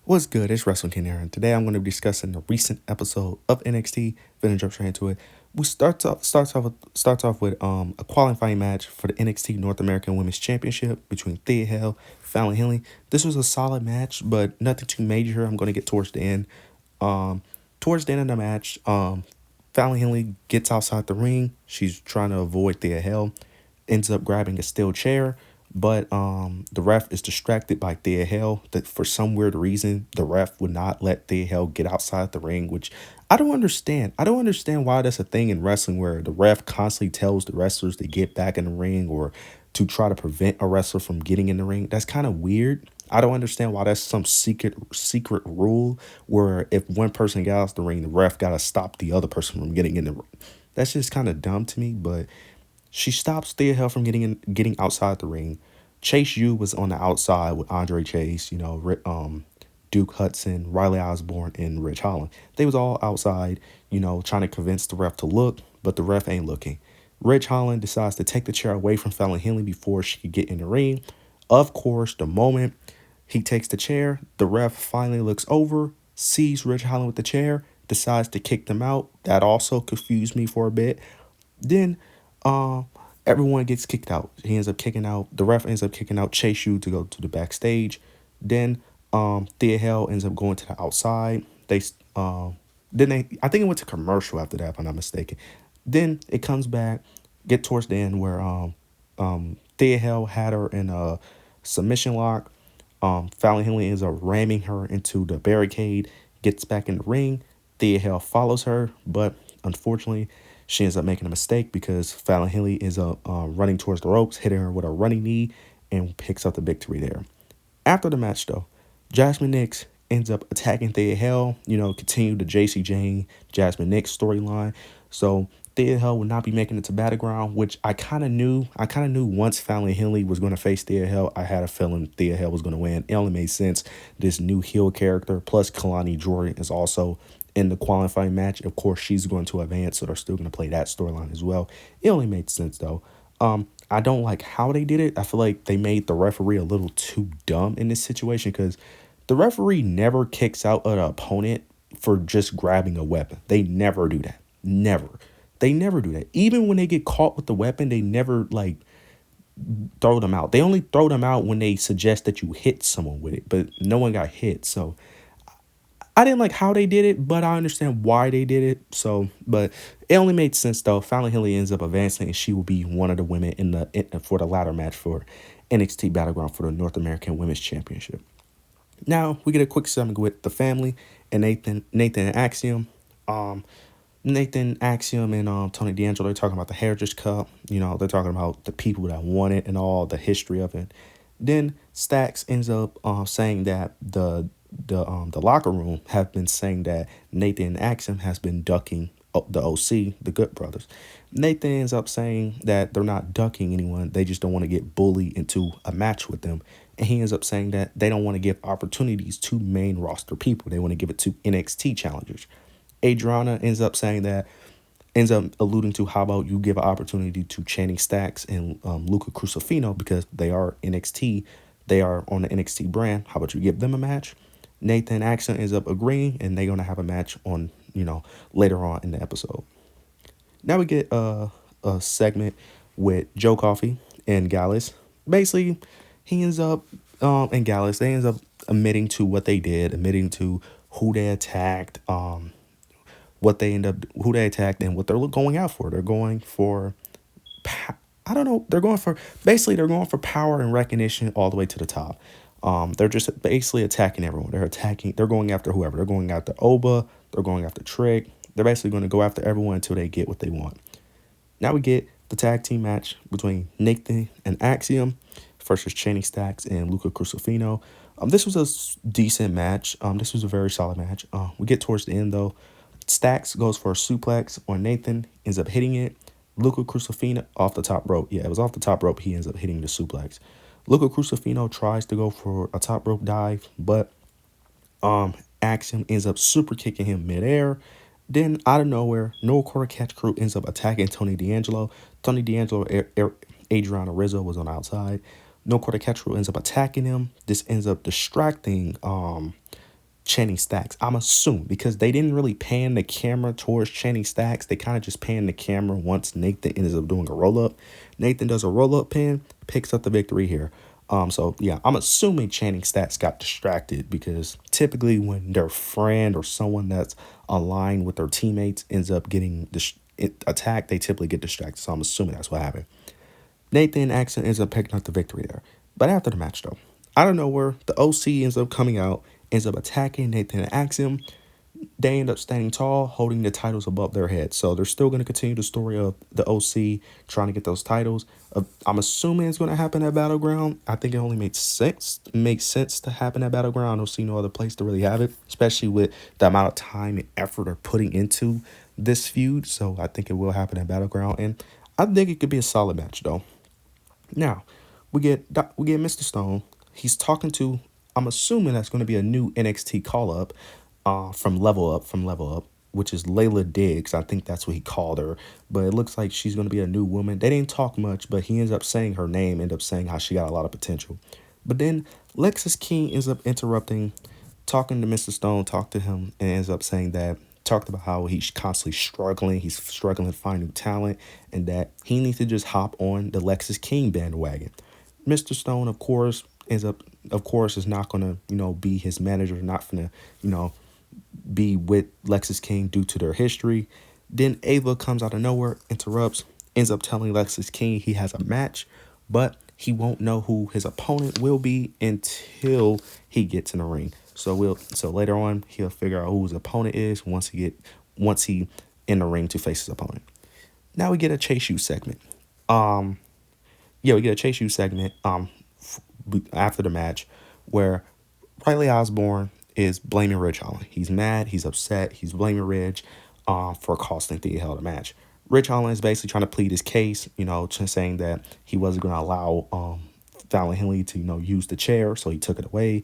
What's good? It's Wrestling King Aaron. Today I'm going to be discussing the recent episode of NXT. Gonna jump straight into it. We starts off with a qualifying match for the NXT North American Women's Championship between Thea Hale, Fallon Henley. This was a solid match, but nothing too major. I'm going to get towards the end. Um, Towards the end of the match, Fallon Henley gets outside the ring. She's trying to avoid Thea Hale, ends up grabbing a steel chair, but the ref is distracted by Thea Hale. That for some weird reason, the ref would not let Thea Hale get outside the ring, which I don't understand. I don't understand why that's a thing in wrestling where the ref constantly tells the wrestlers to get back in the ring or to try to prevent a wrestler from getting in the ring. That's kind of weird. I don't understand why that's some secret rule where if one person got out the ring, the ref gotta stop the other person from getting in the ring. That's just kind of dumb to me, but she stops Thea Hale from getting outside the ring. Chase U was on the outside with Andre Chase, Duke Hudson, Riley Osborne, and Rich Holland. They was all outside, trying to convince the ref to look, but the ref ain't looking. Rich Holland decides to take the chair away from Fallon Henley before she could get in the ring. Of course, the moment he takes the chair, the ref finally looks over, sees Rich Holland with the chair, decides to kick them out. That also confused me for a bit. Then uh, everyone gets kicked out. He ends up kicking out. The ref ends up kicking out Chase U to go to the backstage. Then Thea Hale ends up going to the outside. I think it went to commercial after that, if I'm not mistaken. Then it comes back, get towards the end where Thea Hale had her in a submission lock. Fallon Henley ends up ramming her into the barricade, gets back in the ring. Thea Hale follows her, but unfortunately, she ends up making a mistake because Fallon Henley ends up running towards the ropes, hitting her with a running knee, and picks up the victory there. After the match, though, Jasmine Nix ends up attacking Thea Hale, continue the JC Jane, Jasmine Nix storyline. So Thea Hale would not be making it to Battleground, which I kind of knew. I kind of knew once Fallon Henley was going to face Thea Hale, I had a feeling Thea Hale was going to win. It only made sense. This new heel character, plus Kalani Jordan, is also in the qualifying match. Of course, she's going to advance, so they're still going to play that storyline as well. It only made sense, though. I don't like how they did it. I feel like they made the referee a little too dumb in this situation because the referee never kicks out an opponent for just grabbing a weapon. They never do that. Never. They never do that. Even when they get caught with the weapon, they never throw them out. They only throw them out when they suggest that you hit someone with it, but no one got hit. So I didn't like how they did it, but I understand why they did it. So, but it only made sense though. Fallon Henley ends up advancing, and she will be one of the women for the ladder match for NXT Battleground for the North American Women's Championship. Now we get a quick segment with the family and Nathan and Axiom. Nathan Axiom and Tony D'Angelo, they're talking about the Heritage Cup. They're talking about the people that won it and all the history of it. Then Stacks ends up saying that the locker room have been saying that Nathan Axiom has been ducking the OC, the Good Brothers. Nathan ends up saying that they're not ducking anyone. They just don't want to get bullied into a match with them. And he ends up saying that they don't want to give opportunities to main roster people. They want to give it to NXT challengers. Adriana ends up alluding to how about you give an opportunity to Channing Stacks and Luca Crucifino because they are NXT. They are on the NXT brand. How about you give them a match? Nathan Axiom ends up agreeing, and they're going to have a match on, later on in the episode. Now we get a segment with Joe Coffey and Gallus. Basically, he ends up, and Gallus, they ends up admitting to what they did, admitting to who they attacked, who they attacked and what they're going out for. They're going for, they're going for power and recognition all the way to the top. They're just basically attacking everyone. They're going after whoever. They're going after Oba. They're going after Trick. They're basically going to go after everyone until they get what they want. Now we get the tag team match between Nathan and Axiom versus Channing Stacks and Luca Crucifino. This was a decent match. This was a very solid match. We get towards the end though. Stacks goes for a suplex on Nathan, ends up hitting it. Luca Crucifino off the top rope. Yeah, it was off the top rope. He ends up hitting the suplex. Luca Crucifino tries to go for a top rope dive, but Axiom ends up super kicking him midair. Then out of nowhere, No Quarter Catch Crew ends up attacking Tony D'Angelo. Tony D'Angelo, Adriana Rizzo was on the outside. No Quarter Catch Crew ends up attacking him. This ends up distracting Channing Stacks. I'm assuming because they didn't really pan the camera towards Channing Stacks. They kind of just panned the camera once Nathan ends up doing a roll up. Nathan does a roll up pin, picks up the victory here. So yeah, I'm assuming Channing Stacks got distracted because typically when their friend or someone that's aligned with their teammates ends up getting attacked, they typically get distracted. So I'm assuming that's what happened. Nathan Axon ends up picking up the victory there. But after the match, though, out of nowhere, the OC ends up coming out, ends up attacking Nathan Axon. They end up standing tall, holding the titles above their heads. So they're still going to continue the story of the OC trying to get those titles. I'm assuming it's going to happen at Battleground. I think it only makes sense to happen at Battleground. I don't see no other place to really have it, especially with the amount of time and effort they're putting into this feud. So I think it will happen at Battleground, and I think it could be a solid match though. Now, we get Mr. Stone. He's talking to. I'm assuming that's going to be a new NXT call up, from Level Up, which is Layla Diggs. I think that's what he called her. But it looks like she's going to be a new woman. They didn't talk much, but he ends up saying her name. End up saying how she got a lot of potential. But then Lexis King ends up interrupting, talking to Mr. Stone, talked to him, and ends up saying that talked about how he's constantly struggling. He's struggling to find new talent, and that he needs to just hop on the Lexis King bandwagon. Mr. Stone, of course, is not gonna, be his manager. Not gonna, be with Lexis King due to their history. Then Ava comes out of nowhere, interrupts, ends up telling Lexis King he has a match, but he won't know who his opponent will be until he gets in the ring. So later on he'll figure out who his opponent is once he in the ring to face his opponent. Now we get a Chase U segment. We get a Chase U segment after the match where Riley Osborne is blaming Ridge Holland. He's mad, he's upset, he's blaming Ridge for costing Thea Hell the match. Ridge Holland is basically trying to plead his case, just saying that he wasn't going to allow Fallon Henley to, use the chair, so he took it away.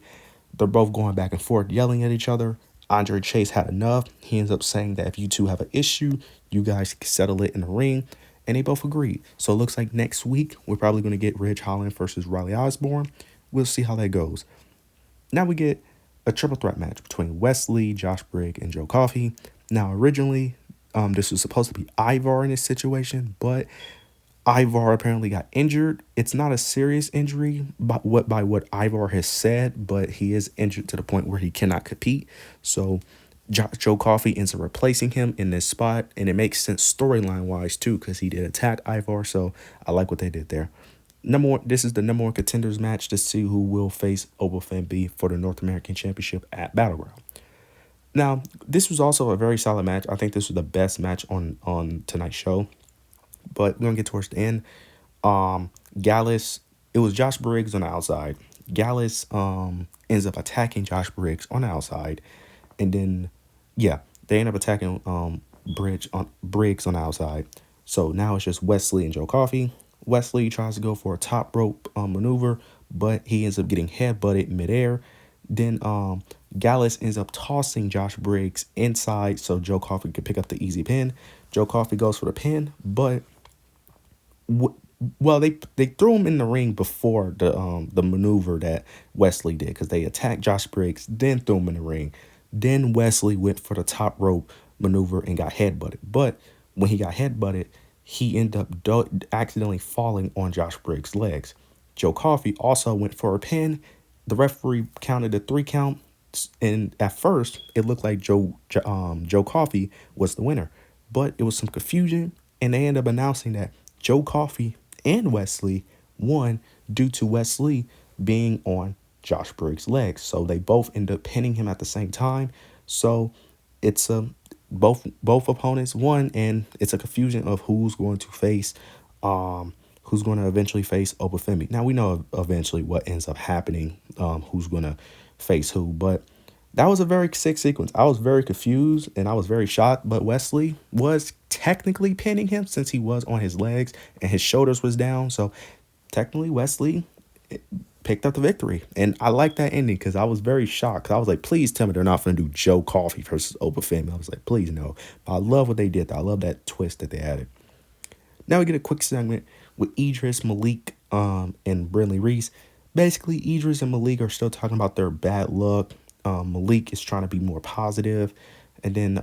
They're both going back and forth, yelling at each other. Andre Chase had enough. He ends up saying that if you two have an issue, you guys can settle it in the ring. And they both agreed. So it looks like next week, we're probably going to get Ridge Holland versus Riley Osborne. We'll see how that goes. Now we get a triple threat match between Wesley, Josh Briggs, and Joe Coffey. Now, originally, this was supposed to be Ivar in this situation, but Ivar apparently got injured. It's not a serious injury by what Ivar has said, but he is injured to the point where he cannot compete. So Joe Coffey ends up replacing him in this spot, and it makes sense storyline wise too, because he did attack Ivar. So I like what they did there. This is the number one contenders match to see who will face Oba Femi for the North American Championship at Battleground. Now, this was also a very solid match. I think this was the best match on tonight's show. But we're gonna get towards the end. Gallus, it was Josh Briggs on the outside. Gallus ends up attacking Josh Briggs on the outside, and then they end up attacking Briggs on the outside. So now it's just Wesley and Joe Coffey. Wesley tries to go for a top rope maneuver, but he ends up getting headbutted midair. Then Gallus ends up tossing Josh Briggs inside so Joe Coffey could pick up the easy pin. Joe Coffey goes for the pin, but they threw him in the ring before the maneuver that Wesley did, because they attacked Josh Briggs, then threw him in the ring. Then Wesley went for the top rope maneuver and got headbutted. But when he got headbutted, he ended up accidentally falling on Josh Briggs' legs. Joe Coffey also went for a pin. The referee counted a 3 count, and at first it looked like Joe Coffey was the winner, but it was some confusion, and they ended up announcing that Joe Coffey and Wesley won due to Wesley being on Josh Briggs' legs. So they both end up pinning him at the same time. So it's both opponents won, and it's a confusion of who's going to eventually face Oba Femi. Now we know eventually what ends up happening, who's going to face who, but that was a very sick sequence. I was very confused and I was very shocked, but Wesley was technically pinning him since he was on his legs and his shoulders was down. So technically Wesley picked up the victory. And I like that ending because I was very shocked. I was like, please tell me they're not going to do Joe Coffey versus Oba Femi. I was like, please no. But I love what they did. I love that twist that they added. Now we get a quick segment with Idris, Malik, and Brindley Reese. Basically, Idris and Malik are still talking about their bad luck Malik is trying to be more positive, and then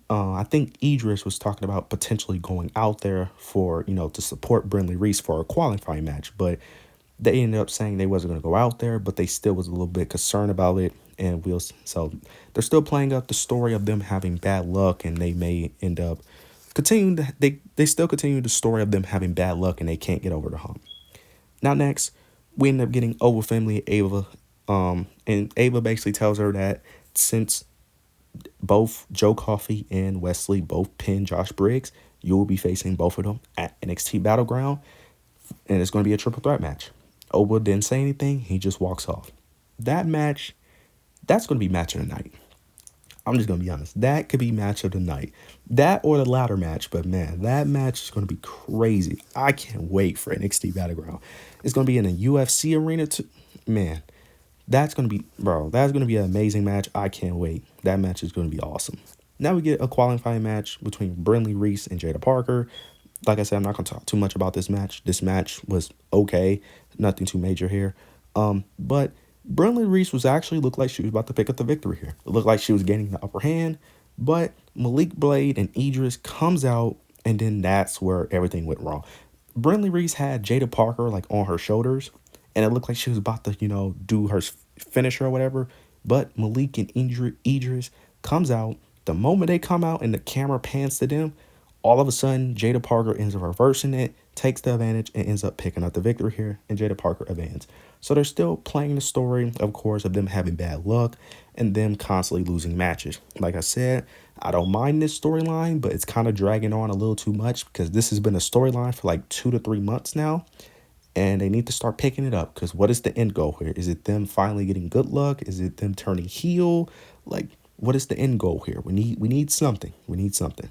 I think Idris was talking about potentially going out there for, to support Brinley Reese for a qualifying match, but they ended up saying they wasn't going to go out there, but they still was a little bit concerned about it, and so they're still playing up the story of them having bad luck, and they may end up continuing they still continue the story of them having bad luck and they can't get over the hump. Now next, we end up getting Ova family Ava, and Ava basically tells her that since both Joe Coffey and Wesley both pinned Josh Briggs, you will be facing both of them at NXT Battleground, and it's going to be a triple threat match. Oba didn't say anything. He just walks off. That match, that's going to be match of the night. I'm just going to be honest. That could be match of the night. That or the ladder match, but man, that match is going to be crazy. I can't wait for NXT Battleground. It's going to be in a UFC arena too. Man, that's going to be, bro, that's going to be an amazing match. I can't wait. That match is going to be awesome. Now we get a qualifying match between Brinley Reese and Jada Parker. Like I said, I'm not going to talk too much about this match. This match was okay. Nothing too major here. But Brinley Reese was actually looked like she was about to pick up the victory here. It looked like she was gaining the upper hand. But Malik Blade and Idris comes out, and then that's where everything went wrong. Brinley Reese had Jada Parker like on her shoulders, and it looked like she was about to, do her finisher or whatever. But Malik and Idris comes out. The moment they come out and the camera pans to them, all of a sudden, Jada Parker ends up reversing it, takes the advantage, and ends up picking up the victory here, and Jada Parker advances. So they're still playing the story, of course, of them having bad luck and them constantly losing matches. Like I said, I don't mind this storyline, but it's kind of dragging on a little too much because this has been a storyline for like 2 to 3 months now, and they need to start picking it up because what is the end goal here? Is it them finally getting good luck? Is it them turning heel? Like, what is the end goal here? We need something. We need something.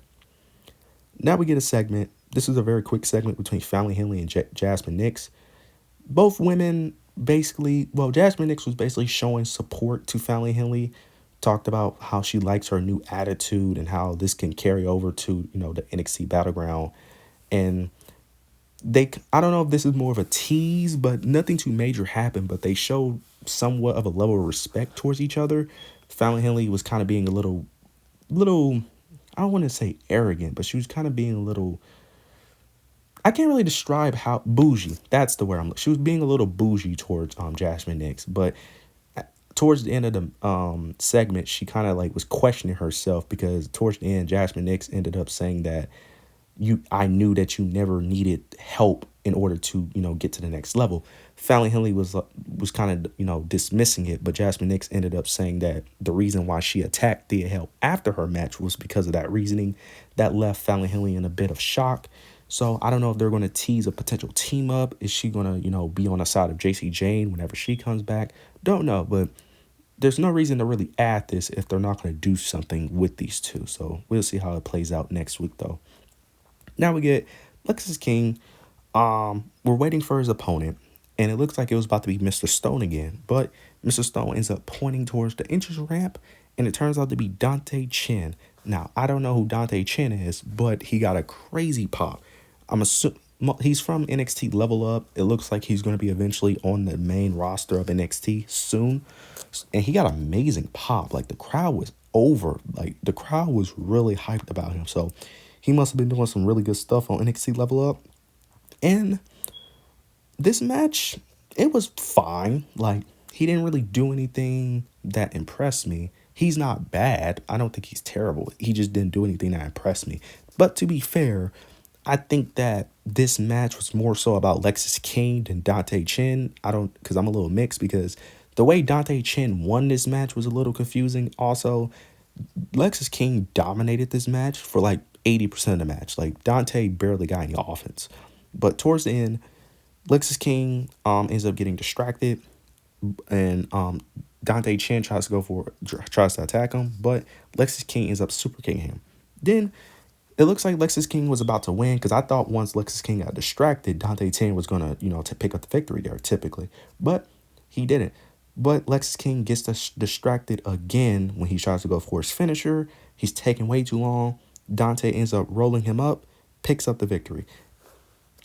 Now we get a segment. This is a very quick segment between Fallon Henley and Jasmine Nix. Both women basically, Jasmine Nix was basically showing support to Fallon Henley, talked about how she likes her new attitude and how this can carry over to, the NXT Battleground. And I don't know if this is more of a tease, but nothing too major happened, but they showed somewhat of a level of respect towards each other. Fallon Henley was kind of being a little, I don't want to say arrogant, but she was kind of being a little, I can't really describe how bougie. That's the word she was being a little bougie towards Jasmine Nix, but towards the end of the segment, she kind of like was questioning herself because towards the end, Jasmine Nix ended up saying that I knew that you never needed help in order to, get to the next level. Fallon Henley was kind of, dismissing it, but Jasmine Nix ended up saying that the reason why she attacked Thea Hale after her match was because of that reasoning. That left Fallon Henley in a bit of shock. So I don't know if they're going to tease a potential team up. Is she going to, be on the side of JC Jane whenever she comes back? Don't know, but there's no reason to really add this if they're not going to do something with these two. So we'll see how it plays out next week, though. Now we get Lexis King. We're waiting for his opponent, and it looks like it was about to be Mr. Stone again, but Mr. Stone ends up pointing towards the entrance ramp, and it turns out to be Dante Chen. Now, I don't know who Dante Chen is, but he got a crazy pop. I'm assuming he's from NXT Level Up. It looks like he's going to be eventually on the main roster of NXT soon, and he got an amazing pop. Like, the crowd was over. Like, the crowd was really hyped about him, so he must have been doing some really good stuff on NXT Level Up. And this match, it was fine. Like, he didn't really do anything that impressed me. He's not bad. I don't think he's terrible. He just didn't do anything that impressed me. But to be fair, I think that this match was more so about Lexis King than Dante Chen. Because I'm a little mixed because the way Dante Chen won this match was a little confusing. Also, Lexis King dominated this match for like 80% of the match. Like, Dante barely got any offense. But towards the end, Lexis King ends up getting distracted, and Dante Chen tries to attack him, but Lexis King ends up super kicking him. Then it looks like Lexis King was about to win because I thought once Lexis King got distracted, Dante Chen was gonna to pick up the victory there typically, but he didn't. But Lexis King gets distracted again when he tries to go for his finisher. He's taking way too long. Dante ends up rolling him up, picks up the victory.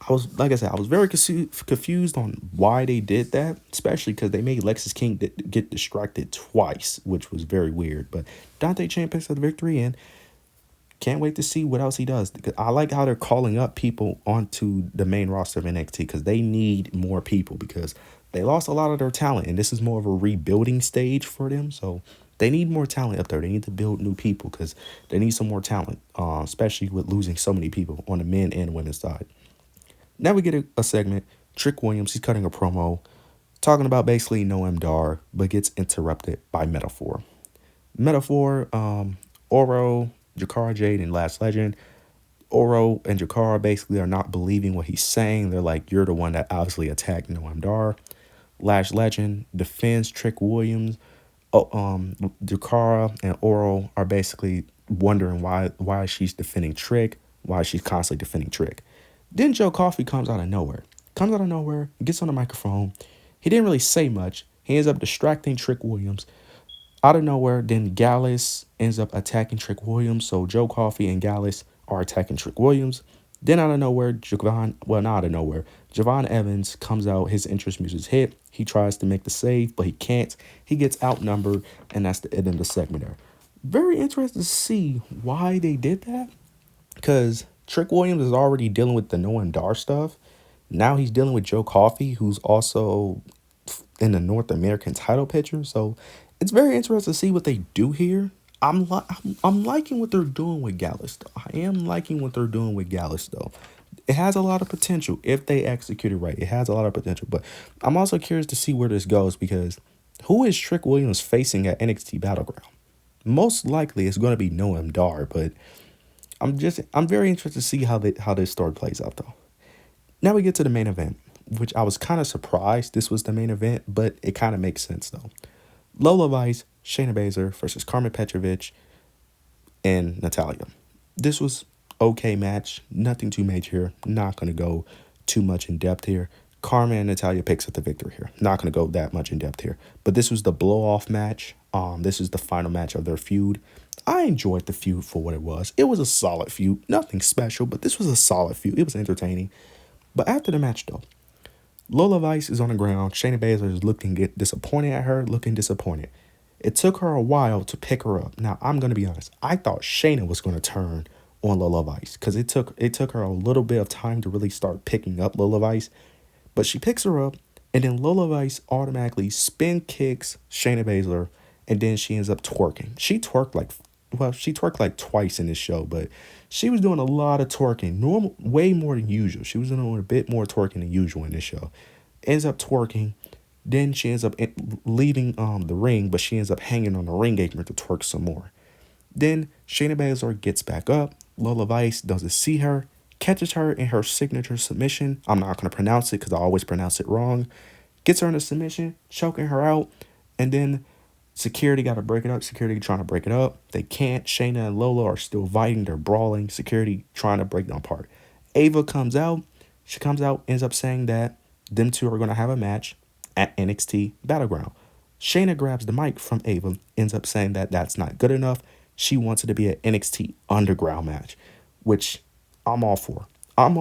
I was, like I said, I was very confused on why they did that, especially because they made Lexis King get distracted twice, which was very weird. But Dante Champ picks up the victory, and can't wait to see what else he does. Because I like how they're calling up people onto the main roster of NXT because they need more people because they lost a lot of their talent, and this is more of a rebuilding stage for them. So they need more talent up there. They need to build new people because they need some more talent, especially with losing so many people on the men and women's side. Now we get a segment. Trick Williams, he's cutting a promo talking about basically Noam Dar, but gets interrupted by Metaphor. Metaphor, Oro, Jakara Jade, and Last Legend. Oro and Jakara basically are not believing what he's saying. They're like, you're the one that obviously attacked Noam Dar. Last Legend defends Trick Williams. Oh, Jakara and Oro are basically wondering why she's defending Trick, why she's constantly defending Trick. Then Joe Coffey comes out of nowhere. Gets on the microphone. He didn't really say much. He ends up distracting Trick Williams. Out of nowhere, then Gallus ends up attacking Trick Williams. So Joe Coffey and Gallus are attacking Trick Williams. Then out of nowhere, not out of nowhere, Javon Evans comes out. His entrance music's hit. He tries to make the save, but he can't. He gets outnumbered, and that's the end of the segment there. Very interested to see why they did that, because Trick Williams is already dealing with the Noam Dar stuff. Now he's dealing with Joe Coffey, who's also in the North American title picture. So it's very interesting to see what they do here. I'm liking what they're doing with Gallus, though. I am liking what they're doing with Gallus, though. It has a lot of potential if they execute it right. It has a lot of potential, but I'm also curious to see where this goes because who is Trick Williams facing at NXT Battleground? Most likely it's going to be Noam Dar, but I'm very interested to see how this story plays out, though. Now we get to the main event, which I was kind of surprised this was the main event, but it kind of makes sense, though. Lola Vice, Shayna Baszler versus Carmen Petrovic and Natalya. This was okay match, nothing too major here. Not going to go too much in depth here. Carmen and Natalya picks up the victory here. Not going to go that much in depth here. But this was the blow-off match. This is the final match of their feud. I enjoyed the feud for what it was. It was a solid feud. Nothing special, but this was a solid feud. It was entertaining. But after the match, though, Lola Vice is on the ground. Shayna Baszler is looking disappointed at her, looking disappointed. It took her a while to pick her up. Now, I'm going to be honest. I thought Shayna was going to turn on Lola Vice because it took her a little bit of time to really start picking up Lola Vice. But she picks her up, and then Lola Vice automatically spin kicks Shayna Baszler, and then she ends up twerking. She twerked like twice in this show, but she was doing a lot of twerking, way more than usual. She was doing a bit more twerking than usual in this show. Ends up twerking. Then she ends up leaving the ring, but she ends up hanging on the ring apron to twerk some more. Then Shayna Baszler gets back up. Lola Vice doesn't see her, catches her in her signature submission. I'm not going to pronounce it because I always pronounce it wrong. Gets her in a submission, choking her out, and then Security got to break it up. Security trying to break it up. They can't. Shayna and Lola are still fighting. They're brawling. Security trying to break them apart. Ava comes out. She comes out, ends up saying that them two are going to have a match at NXT Battleground. Shayna grabs the mic from Ava, ends up saying that that's not good enough. She wants it to be an NXT Underground match, which I'm all for. I am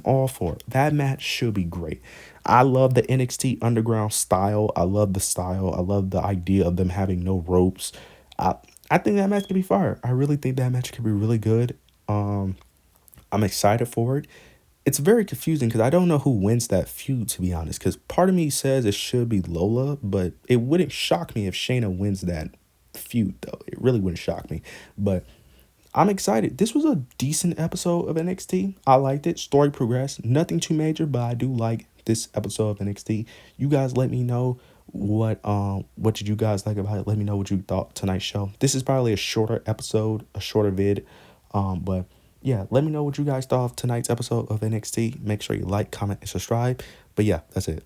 all for. That match should be great. I love the NXT Underground style. I love the style. I love the idea of them having no ropes. I think that match could be fire. I really think that match could be really good. I'm excited for it. It's very confusing because I don't know who wins that feud, to be honest. Because part of me says it should be Lola, but it wouldn't shock me if Shayna wins that feud, though. It really wouldn't shock me. But I'm excited. This was a decent episode of NXT. I liked it. Story progressed. Nothing too major, but I do like this episode of NXT. You guys let me know what did you guys like about it. Let me know what you thought tonight's show. This is probably a shorter episode, a shorter vid. But yeah, let me know what you guys thought of tonight's episode of NXT. Make sure you like, comment, and subscribe. But yeah, that's it.